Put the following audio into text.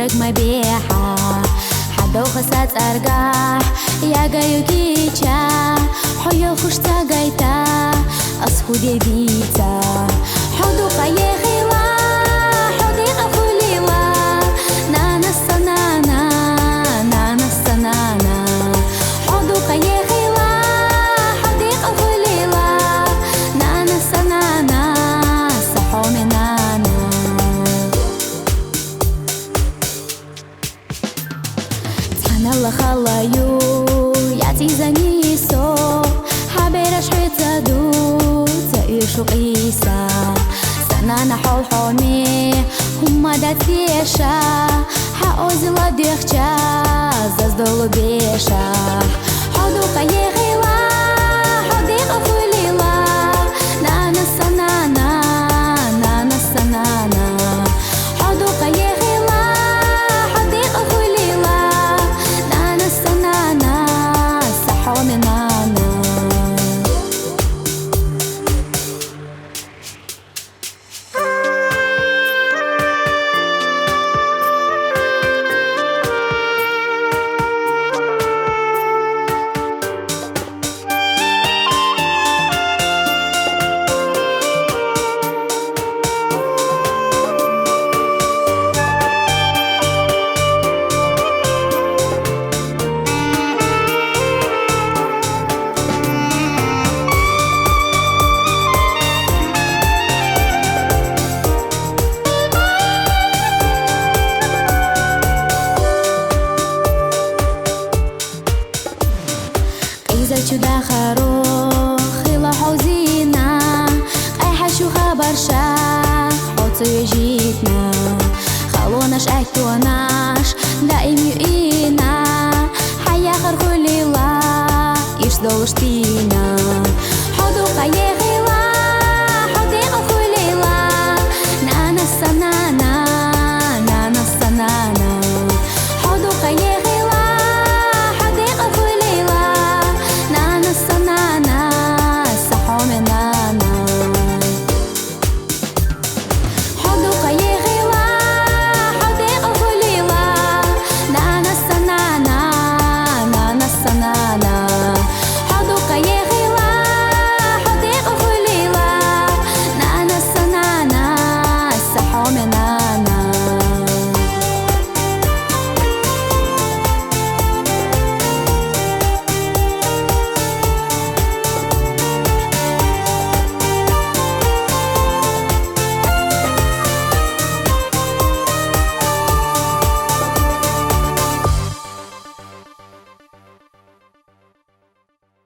ورق مبيحة حدا وخسات أرجح يا جايوكيتشا حيا خوش تاجيتا أصحودي بيتا حدو قيه خيلا حدي أخوليلا نانا السنانا نانا السنانا حدو قيه خيلا حدي أخوليلا نانا السنانا صحومي نانا تحنى خلايو يعطي زنيسو حبيرش حيتادو تعيشو قيسا سنانا حول حومي هما داتيشا حاوزي لا ديخشا زازدولو بيشا حدو قيغيلا حدي أفوليلا نانا السنانا نانا السنانا حدو قيغيلا حدي أفوليلا نانا السنانا صحومي نانا إذا شدا خروخ خلا حوزينا أي حشو خبر شاخ حوت يجيتنا خلوناش أكتوناش دائم يقينا حيا خرخولي لا يش دولشتينا حدو قيه